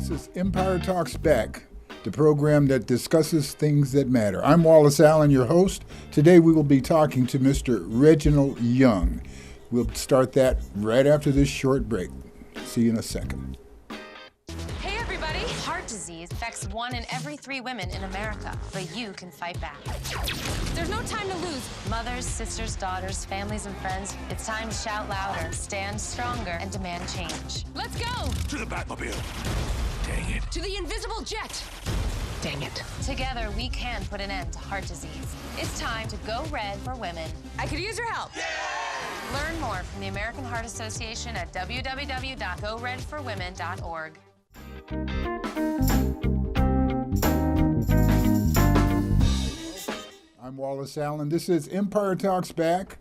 This is Empire Talks Back, the program that discusses things that matter. I'm Wallace Allen, your host. Today we will be talking to Mr. Reginald Young. We'll start that right after this short break. See you in a second. Hey everybody! Heart disease affects 1 in every 3 women in America, but you can fight back. There's no time to lose. Mothers, sisters, daughters, families, and friends, it's time to shout louder, stand stronger, and demand change. Let's go! To the Batmobile. Dang it. To the invisible jet! Dang it. Together, we can put an end to heart disease. It's time to go red for women. I could use your help. Yeah! Learn more from the American Heart Association at www.goredforwomen.org. I'm Wallace Allen. This is Empire Talks Back,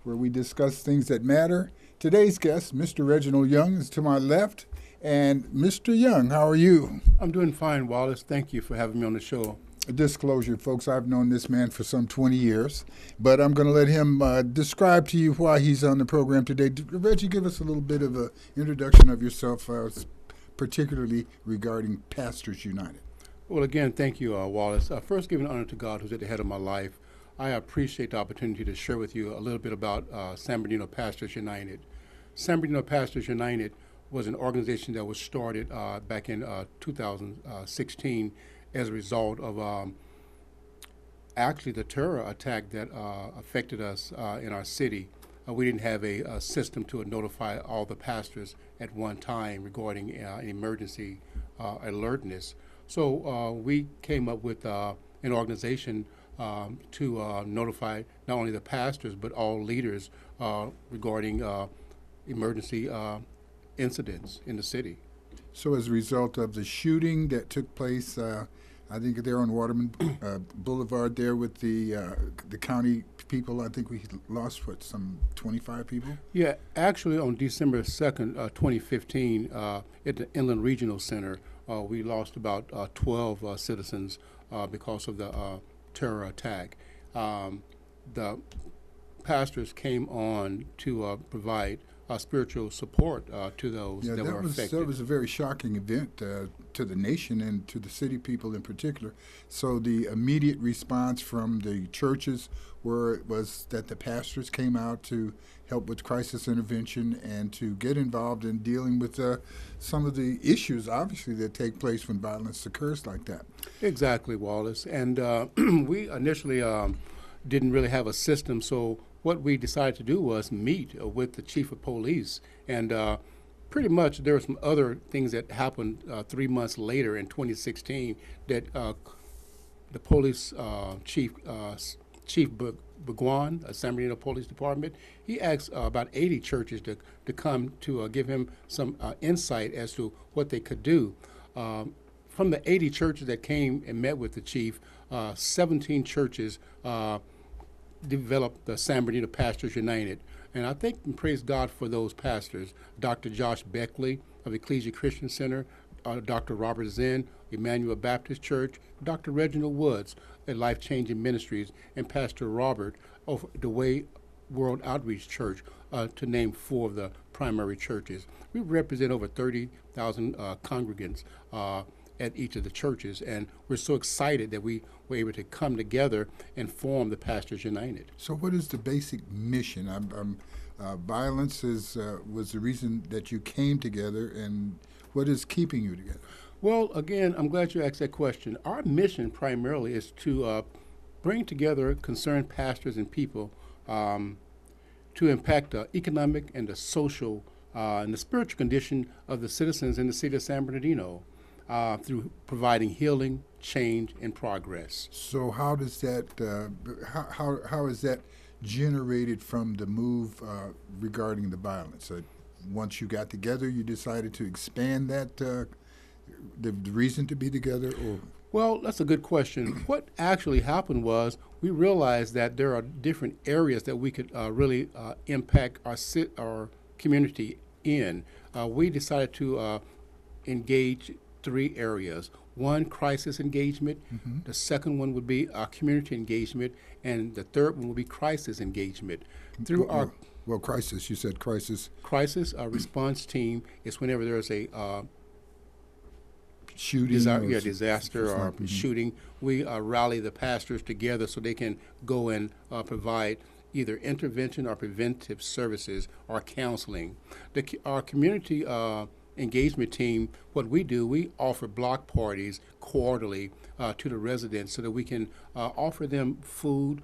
where we discuss things that matter. Today's guest, Mr. Reginald Young, is to my left. And Mr. Young, how are you? I'm doing fine, Wallace. Thank you for having me on the show. A disclosure, folks, I've known this man for some 20 years, but I'm going to let him describe to you why he's on the program today. Reggie, give us a little bit of an introduction of yourself, particularly regarding Pastors United. Well, again, thank you, Wallace. First, giving honor to God, who's at the head of my life. I appreciate the opportunity to share with you a little bit about San Bernardino Pastors United. San Bernardino Pastors United was an organization that was started back in 2016 as a result of actually the terror attack that affected us in our city. We didn't have a system to notify all the pastors at one time regarding emergency alertness. So we came up with an organization to notify not only the pastors but all leaders regarding emergency incidents in the city. So as a result of the shooting that took place, I think there on Waterman Boulevard there with the county people, I think we lost, some 25 people? Yeah, actually on December 2nd, 2015, at the Inland Regional Center, we lost about 12 citizens because of the terror attack. The pastors came on to provide spiritual support to those that were affected. That was a very shocking event to the nation and to the city people in particular. So the immediate response from the churches was that the pastors came out to help with crisis intervention and to get involved in dealing with some of the issues, obviously, that take place when violence occurs like that. Exactly, Wallace. And we initially didn't really have a system, so what we decided to do was meet with the chief of police, and pretty much there were some other things that happened 3 months later in 2016 that the police chief Bagwan, San Bernardino Police Department, he asked about 80 churches to come to give him some insight as to what they could do. From the 80 churches that came and met with the chief, 17 churches developed the San Bernardino Pastors United. And I think and praise God for those pastors, Dr. Josh Beckley of Ecclesia Christian Center, Dr. Robert Zinn, Emmanuel Baptist Church, Dr. Reginald Woods at Life Changing Ministries, and Pastor Robert of the Way World Outreach Church, to name 4 of the primary churches. We represent over 30,000 congregants at each of the churches, and we're so excited that we were able to come together and form the Pastors United. So what is the basic mission? Violence was the reason that you came together, and what is keeping you together? Well, again, I'm glad you asked that question. Our mission primarily is to bring together concerned pastors and people to impact the economic and the social and the spiritual condition of the citizens in the city of San Bernardino. Through providing healing, change, and progress. So how does that, how is that generated from the move regarding the violence? Once you got together, you decided to expand that, the reason to be together? Or? Well, that's a good question. What actually happened was we realized that there are different areas that we could really impact our community in. We decided to engage 3 areas. One, crisis engagement. Mm-hmm. The second one would be community engagement, and the third one would be crisis engagement. Through crisis. You said crisis. Crisis response team is whenever there's a shooting, disaster or mm-hmm. shooting, we rally the pastors together so they can go and provide either intervention or preventive services or counseling. Our community engagement team, what we do, we offer block parties quarterly to the residents so that we can offer them food,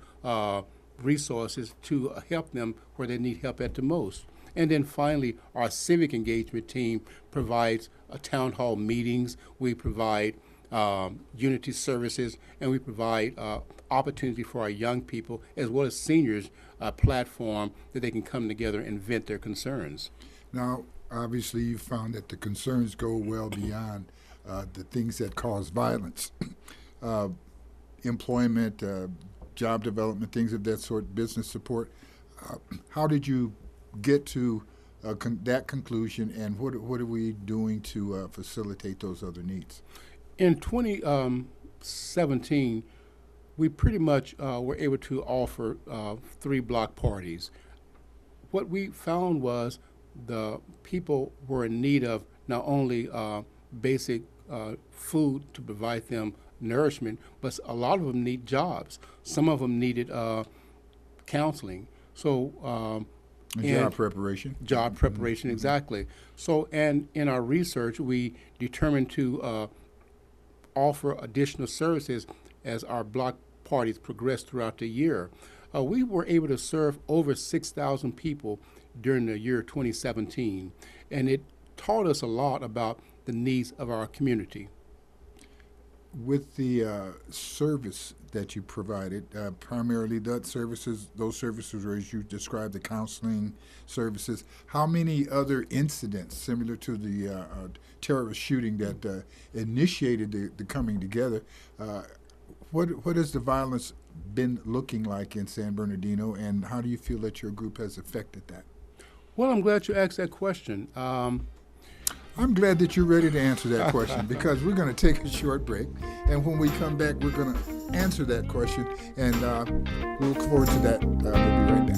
resources to help them where they need help at the most. And then finally, our civic engagement team provides town hall meetings. We provide unity services, and we provide opportunity for our young people as well as seniors a platform that they can come together and vent their concerns. Now, obviously, you found that the concerns go well beyond the things that cause violence. Employment, job development, things of that sort, business support. How did you get to that conclusion, and what are we doing to facilitate those other needs? In 2017, we pretty much were able to offer 3 block parties. What we found was the people were in need of not only basic food to provide them nourishment, but a lot of them need jobs. Some of them needed counseling. So job preparation. Job preparation, mm-hmm. Exactly. So, and in our research, we determined to offer additional services as our block parties progressed throughout the year. We were able to serve over 6,000 people during the year 2017, and it taught us a lot about the needs of our community. With the service that you provided, primarily those services were, as you described, the counseling services. How many other incidents similar to the terrorist shooting that initiated the coming together? What has the violence been looking like in San Bernardino, and how do you feel that your group has affected that? Well, I'm glad you asked that question. I'm glad that you're ready to answer that question because we're going to take a short break, and when we come back, we're going to answer that question, and we look forward to that. We'll be right back.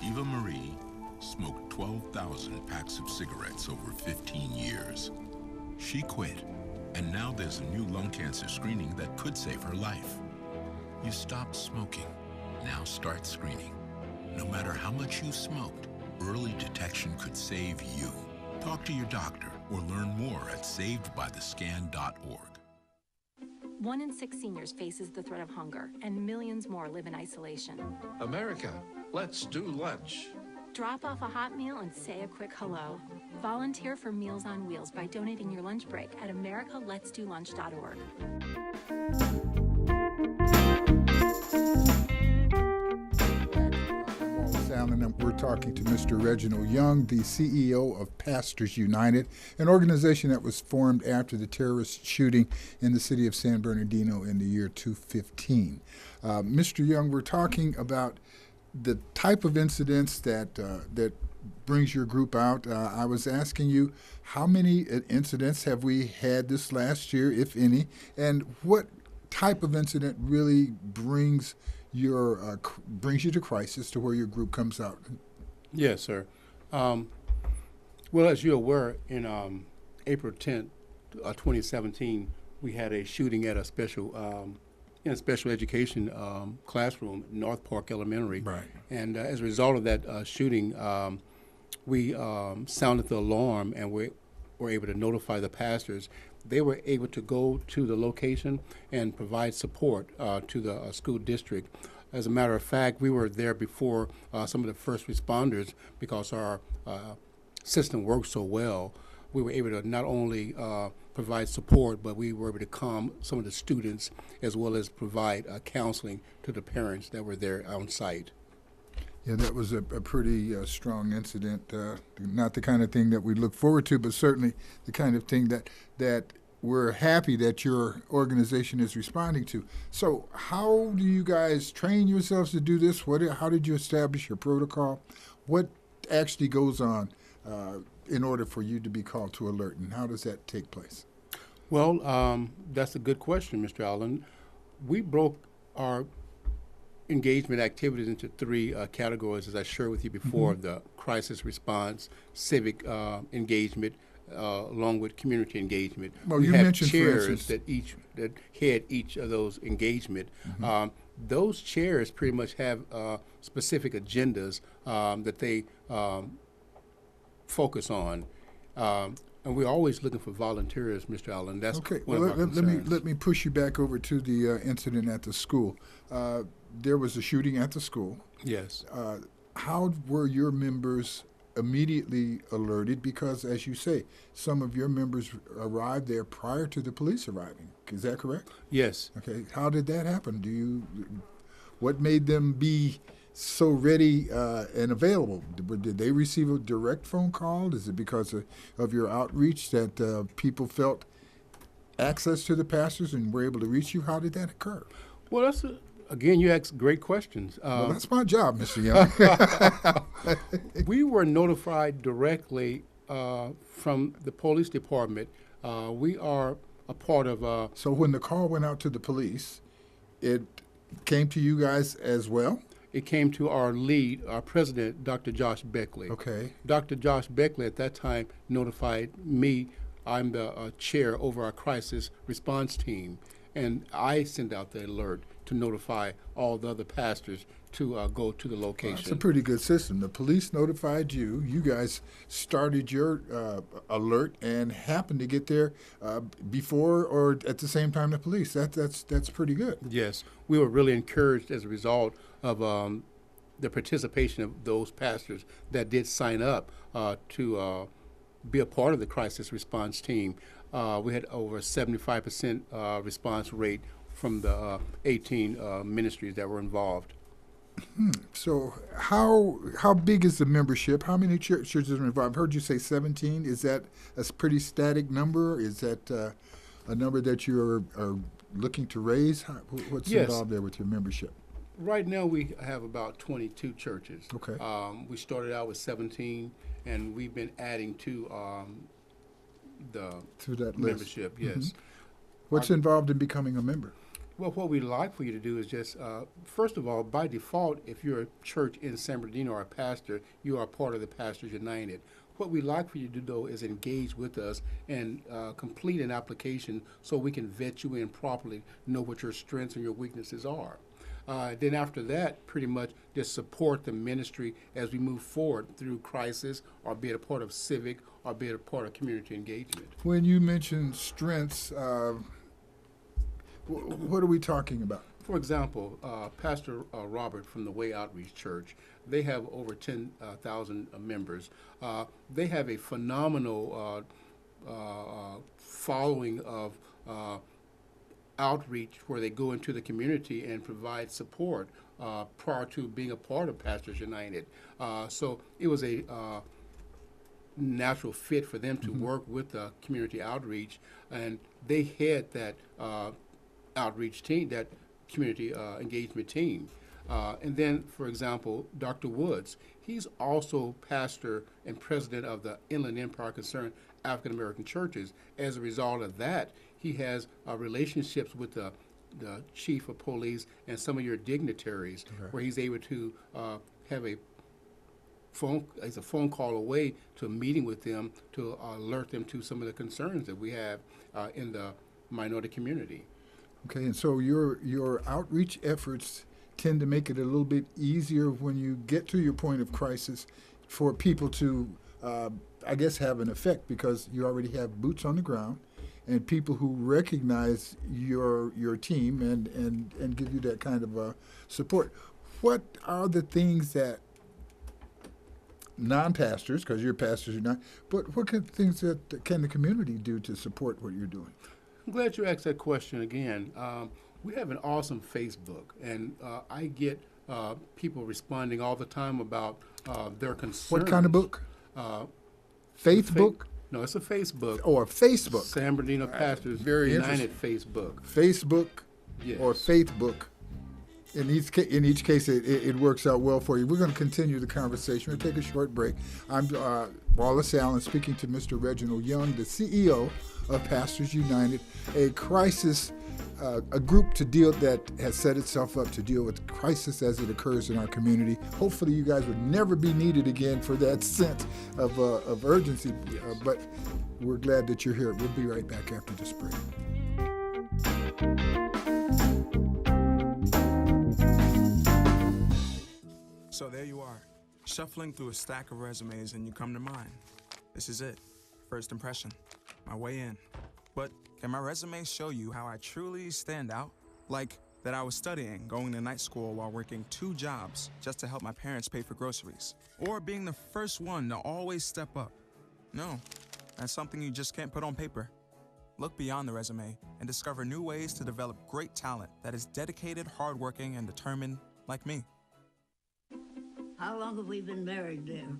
Eva Marie smoked 12,000 packs of cigarettes over 15 years. She quit, and now there's a new lung cancer screening that could save her life. You stopped smoking. Now start screening. No matter how much you smoked, early detection could save you. Talk to your doctor or learn more at savedbythescan.org. 1 in 6 seniors faces the threat of hunger, and millions more live in isolation. America, let's do lunch. Drop off a hot meal and say a quick hello. Volunteer for Meals on Wheels by donating your lunch break at americaletsdolunch.org. And we're talking to Mr. Reginald Young, the CEO of Pastors United, an organization that was formed after the terrorist shooting in the city of San Bernardino in the year 2015. Mr. Young, we're talking about the type of incidents that brings your group out. I was asking you, how many incidents have we had this last year, if any, and what type of incident really brings you to crisis, to where your group comes out? Yes, sir. Well, as you're aware, in April 10th, 2017, we had a shooting at a special education classroom at North Park Elementary. Right. And as a result of that shooting, we sounded the alarm, and we were able to notify the pastors. They were able to go to the location and provide support to the school district. As a matter of fact, we were there before some of the first responders because our system works so well. we were able to not only provide support, but we were able to calm some of the students as well as provide counseling to the parents that were there on site. Yeah, that was a pretty strong incident. Not the kind of thing that we look forward to, but certainly the kind of thing that we're happy that your organization is responding to. So how do you guys train yourselves to do this? How did you establish your protocol? What actually goes on in order for you to be called to alert, and how does that take place? Well, that's a good question, Mr. Allen. We broke our engagement activities into three categories, as I shared with you before: the crisis response, civic engagement, along with community engagement. Well, we you have mentioned, for chairs instance, that head each of those engagement. Those chairs pretty much have specific agendas that they focus on. And we're always looking for volunteers, Mr. Allen. That's okay. one Well, of our concerns. let me push you back over to the incident at the school. There was a shooting at the school. Yes. How were your members immediately alerted? Because, as you say, some of your members arrived there prior to the police arriving. Is that correct? Yes. Okay. How did that happen? What made them be so ready and available? Did they receive a direct phone call? Is it because of your outreach that people felt access to the pastors and were able to reach you? How did that occur? Well, again, you ask great questions. Well, that's my job, Mr. Young. We were notified directly from the police department. We are a part of. So when the call went out to the police, it came to you guys as well? It came to our lead, our president, Dr. Josh Beckley. Okay. Dr. Josh Beckley at that time notified me. I'm the chair over our crisis response team, and I sent out the alert to notify all the other pastors to go to the location. That's a pretty good system. The police notified you. You guys started your alert and happened to get there before or at the same time the police. That's pretty good. Yes, we were really encouraged as a result of the participation of those pastors that did sign up to be a part of the crisis response team. We had over 75% response rate from the 18 ministries that were involved. So how big is the membership? How many churches are involved? I've heard you say 17. Is that a pretty static number? Is that a number that you are looking to raise? What's Yes. involved there with your membership? Right now we have about 22 churches. Okay. We started out with 17, and we've been adding to the To that list. membership. Yes. What's involved in becoming a member? Well, what we'd like for you to do is just, first of all, by default, if you're a church in San Bernardino or a pastor, you are part of the Pastors United. What we'd like for you to do, though, is engage with us and complete an application so we can vet you in properly, know what your strengths and your weaknesses are. Then after that, pretty much just support the ministry as we move forward through crisis, or be it a part of civic, or be it a part of community engagement. When you mention strengths, what are we talking about? For example, Pastor Robert from the Way Outreach Church, they have over 10,000 members. They have a phenomenal following of outreach where they go into the community and provide support prior to being a part of Pastors United. So it was a natural fit for them to work with the community outreach, and they had that outreach team, that community engagement team. And then, for example, Dr. Woods, he's also pastor and president of the Inland Empire Concerned African American Churches. As a result of that, he has relationships with the chief of police and some of your dignitaries, where he's able to have a phone call away to a meeting with them to alert them to some of the concerns that we have in the minority community. Okay, and so your outreach efforts tend to make it a little bit easier when you get to your point of crisis for people to, I guess, have an effect, because you already have boots on the ground and people who recognize your team and give you that kind of support. What are the things that non-pastors, because you're pastors, you're not, but what kind of things that can the community do to support what you're doing? I'm glad you asked that question again. We have an awesome Facebook, and I get people responding all the time about their concerns. What kind of book? Faith book? No, it's a Facebook. Or Facebook? San Bernardino Pastors Very United Facebook. Facebook Yes. or Faith book. In each case, it works out well for you. We're going to continue the conversation. We'll take a short break. I'm Wallace Allen speaking to Mr. Reginald Young, the CEO of Pastors United, a crisis, a group that has set itself up to deal with crisis as it occurs in our community. Hopefully you guys would never be needed again for that sense of urgency, but we're glad that you're here. We'll be right back after this break. So there you are, shuffling through a stack of resumes and you come to mine. This is it, first impression, my way in. But can my resume show you how I truly stand out? Like that I was studying, going to night school while working 2 jobs just to help my parents pay for groceries. Or being the first one to always step up. No, that's something you just can't put on paper. Look beyond the resume and discover new ways to develop great talent that is dedicated, hardworking, and determined like me. How long have we been married, Dan?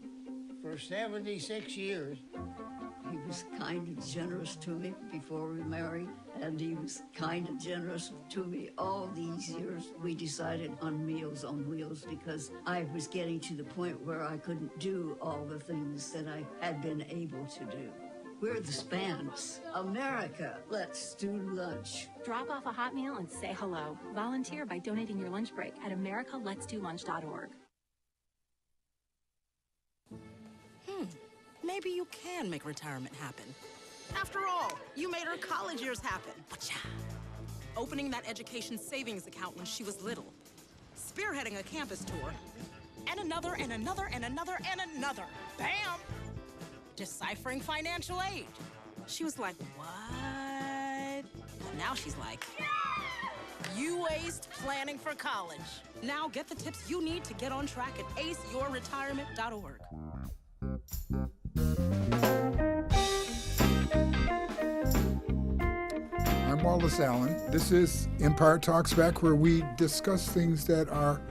For 76 years. He was kind and generous to me before we married, and he was kind and generous to me all these years. We decided on Meals on Wheels because I was getting to the point where I couldn't do all the things that I had been able to do. We're the Spans. America, let's do lunch. Drop off a hot meal and say hello. Volunteer by donating your lunch break at americaletsdolunch.org. Maybe you can make retirement happen. After all, you made her college years happen. Opening that education savings account when she was little. Spearheading a campus tour. And another, and another, and another, and another. Bam! Deciphering financial aid. She was like, what? But now she's like, you aced planning for college. Now get the tips you need to get on track at aceyourretirement.org. I'm Wallace Allen. This is Empire Talks Back, where we discuss things that are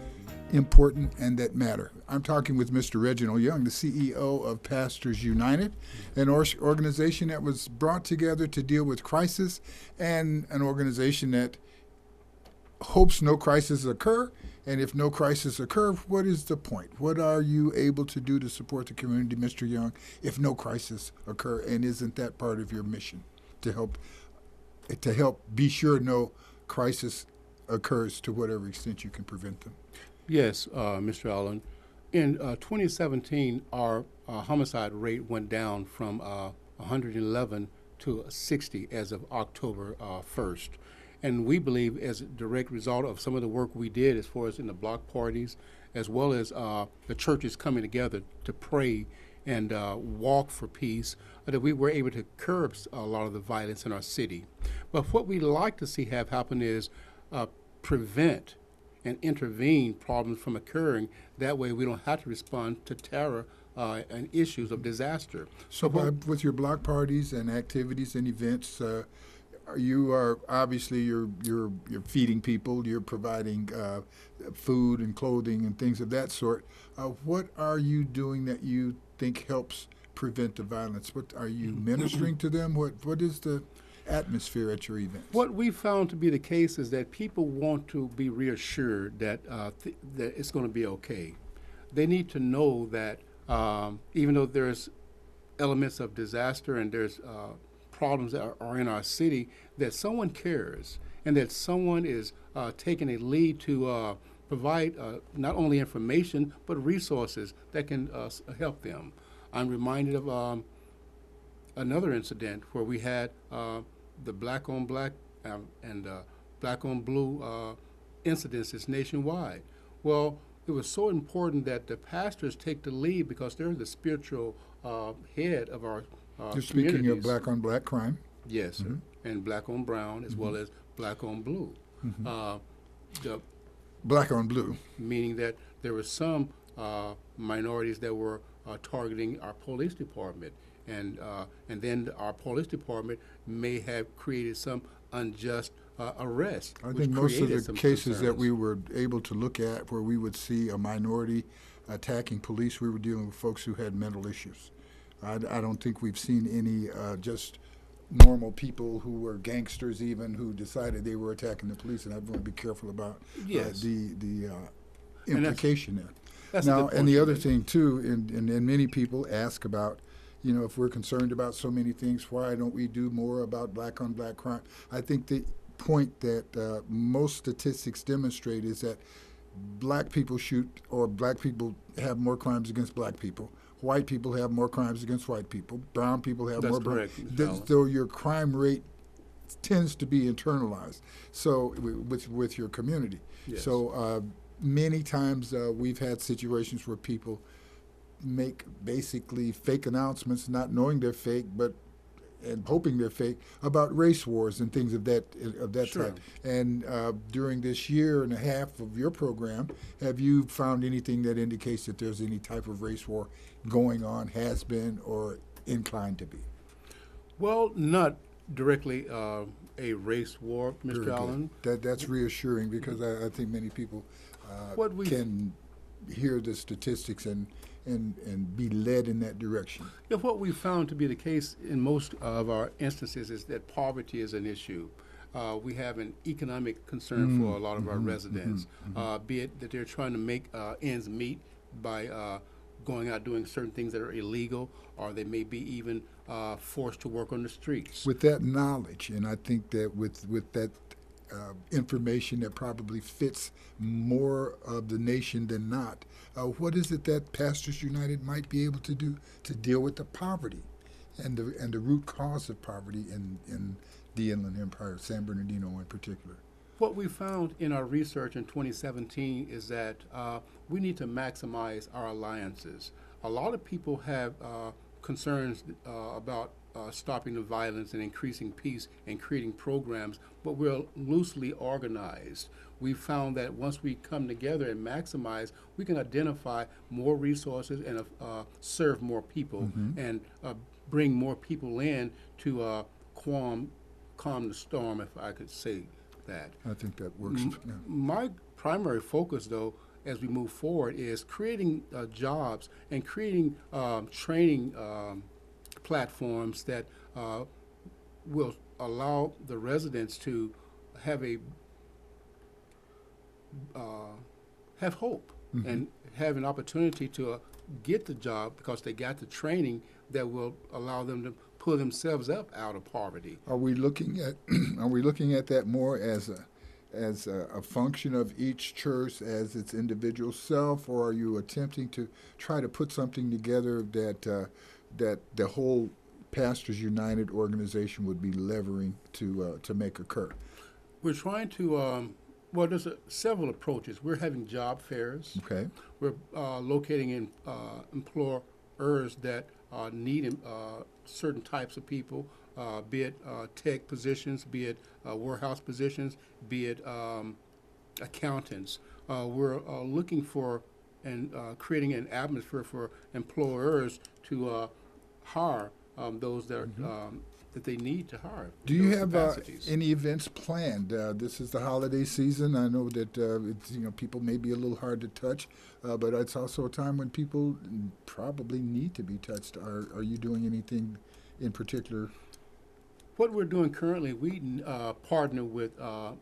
important and that matter. I'm talking with Mr. Reginald Young, the CEO of Pastors United, an organization that was brought together to deal with crisis, and an organization that hopes no crisis occur. And if no crisis occur, what is the point? What are you able to do to support the community, Mr. Young, if no crisis occur? And isn't that part of your mission, to help be sure no crisis occurs to whatever extent you can prevent them? Yes, Mr. Allen. In 2017, our homicide rate went down from 111 to 60 as of October 1st. And we believe, as a direct result of some of the work we did as far as in the block parties, as well as the churches coming together to pray and walk for peace, that we were able to curb a lot of the violence in our city. But what we'd like to see have happen is prevent and intervene problems from occurring. That way we don't have to respond to terror and issues of disaster. So with your block parties and activities and events, you are obviously you're feeding people, you're providing food and clothing and things of that sort. What are you doing that you think helps prevent the violence? What are you ministering to them? What is the atmosphere at your events? What we found to be the case is that people want to be reassured that that it's going to be okay. They need to know that even though there's elements of disaster and there's problems that are in our city, that someone cares and that someone is taking a lead to provide not only information but resources that can help them. I'm reminded of another incident where we had the black on black and black on blue incidences nationwide. Well, it was so important that the pastors take the lead because they're the spiritual head of our You're speaking of black on black crime? Yes, sir. And black on brown as well as black on blue. Black on blue. Meaning that there were some minorities that were targeting our police department, and then our police department may have created some unjust arrest. I which think most of created the some cases that concerns. we were able to look at where we would see a minority attacking police, we were dealing with folks who had mental issues. I don't think we've seen any just normal people who were gangsters even who decided they were attacking the police, and I want to be careful about Yes. the implication there. That's a Now, good point and the you other made. thing too, and many people ask about, if we're concerned about so many things, why don't we do more about black-on-black crime? I think the point that most statistics demonstrate is that black people shoot, or black people have more crimes against black people. White people have more crimes against white people. Brown people have That's more. correct, Mr. Allen. So your crime rate tends to be internalized. So with your community. Yes. So many times we've had situations where people make basically fake announcements, not knowing they're fake, but and hoping they're fake, about race wars and things of that Sure. type. And during this year and a half of your program, have you found anything that indicates that there's any type of race war going on, has been, or inclined to be? Well, not directly a race war, Very Mr. good. Allen. That's reassuring, because I think many people What we- can hear the statistics and be led in that direction. Yeah, what we found to be the case in most of our instances is that poverty is an issue. We have an economic concern for a lot of our residents, be it that they're trying to make ends meet by going out doing certain things that are illegal, or they may be even forced to work on the streets. With that knowledge, and I think that with that information that probably fits more of the nation than not, what is it that Pastors United might be able to do to deal with the poverty and the root cause of poverty in the Inland Empire, San Bernardino in particular? What we found in our research in 2017 is that we need to maximize our alliances. A lot of people have concerns about stopping the violence and increasing peace and creating programs, but we're loosely organized. We found that once we come together and maximize, we can identify more resources and serve more people and bring more people in to calm the storm, if I could say that. I think that works. Yeah. My primary focus, though, as we move forward, is creating jobs and creating training platforms that will allow the residents to have have hope and have an opportunity to get the job because they got the training that will allow them to pull themselves up out of poverty. Are we looking at that more as a function of each church as its individual self, or are you attempting to try to put something together that the whole Pastors United organization would be levering to make occur? We're trying to well, there's several approaches. We're having job fairs. Okay. We're locating in employers that need certain types of people, be it tech positions, be it warehouse positions, be it accountants. We're looking for and creating an atmosphere for employers to hire those that are, that they need to hire. Do you those have capacities. any events planned? This is the holiday season. I know that it's, people may be a little hard to touch, but it's also a time when people probably need to be touched. Are you doing anything in particular? What we're doing currently, we partner with other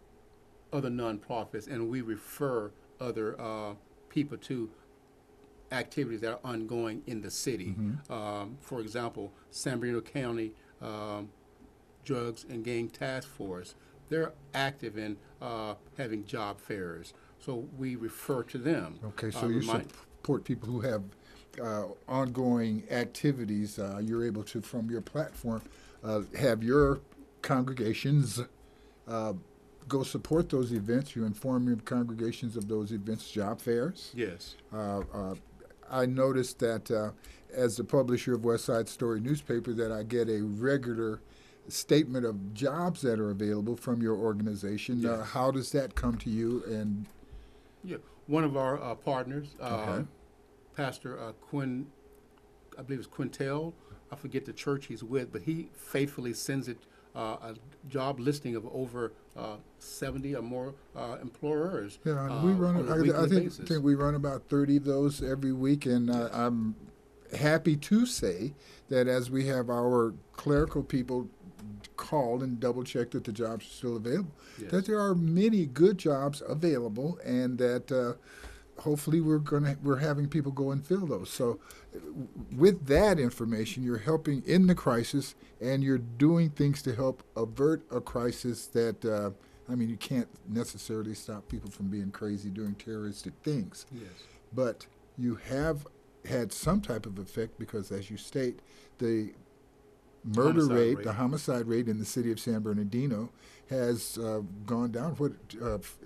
nonprofits, and we refer other people to activities that are ongoing in the city. For example, San Bernardino County Drugs and Gang Task Force, they're active in having job fairs, so we refer to them. Okay, so you support people who have ongoing activities. You're able to, from your platform, have your congregations go support those events. You inform your congregations of those events, job fairs. Yes. I noticed that as the publisher of West Side Story newspaper, that I get a regular statement of jobs that are available from your organization. Yes. How does that come to you? And Yeah, one of our partners, Okay. Pastor I believe it's Quintel. I forget the church he's with, but he faithfully sends it a job listing of over 70 or more employers. Yeah, and we run. on a weekly basis. think we run about 30 of those every week, and I'm happy to say that as we have our clerical people called and double check that the jobs are still available, Yes. that there are many good jobs available, and that hopefully we're having people go and fill those. So with that information, you're helping in the crisis, and you're doing things to help avert a crisis that you can't necessarily stop people from being crazy doing terroristic things. Yes. But you have had some type of effect because, as you state, the murder rate, the homicide rate in the city of San Bernardino has gone down.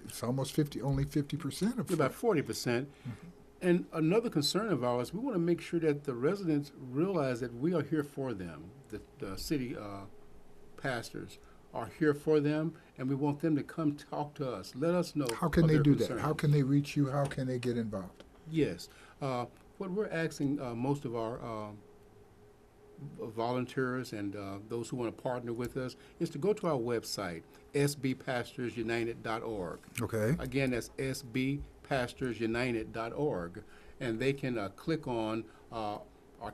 It's almost 50% of about 40%. And another concern of ours, we want to make sure that the residents realize that we are here for them. The city pastors are here for them, and we want them to come talk to us. Let us know. How can they do that? How can they reach you? How can they get involved? Yes. What we're asking most of our volunteers and those who want to partner with us is to go to our website, sbpastorsunited.org. Okay. Again, that's sbpastorsunited.org. And they can click on our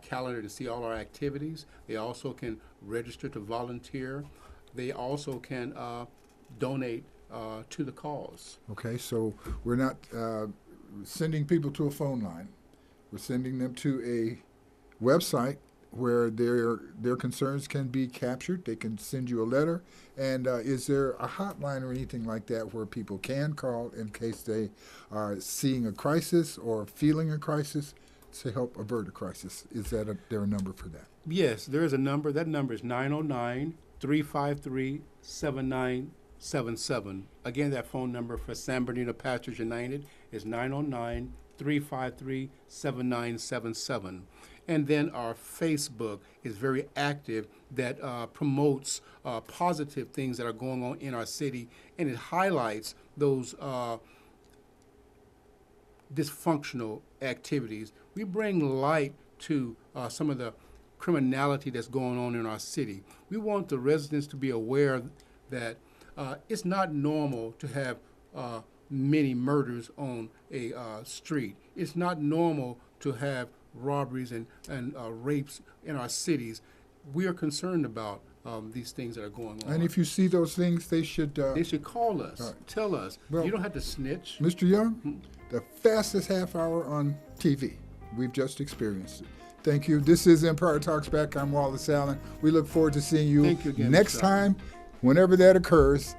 calendar to see all our activities. They also can register to volunteer. They also can donate to the cause. Okay, so we're not sending people to a phone line. We're sending them to a website where their concerns can be captured. They can send you a letter. And is there a hotline or anything like that where people can call in case they are seeing a crisis or feeling a crisis to help avert a crisis? Is there a number for that? Yes, there is a number. That number is 909-353-7977. Again, that phone number for San Bernardino Pastors United is 909-353-7977. And then our Facebook is very active that promotes positive things that are going on in our city, and it highlights those dysfunctional activities. We bring light to some of the criminality that's going on in our city. We want the residents to be aware that it's not normal to have many murders on a street. It's not normal to have robberies and rapes in our cities. We are concerned about these things that are going on. And if you see those things, they should call us, tell us. Well, you don't have to snitch. Mr. Young, the fastest half hour on TV. We've just experienced it. Thank you. This is Empire Talks Back. I'm Wallace Allen. We look forward to seeing you, again, next Mr. time, whenever that occurs.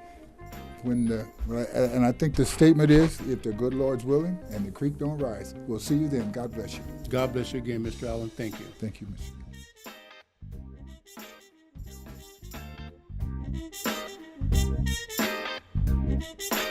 And I think the statement is, if the good Lord's willing and the creek don't rise, we'll see you then. God bless you. God bless you again, Mr. Allen. Thank you. Thank you, Mr. Young.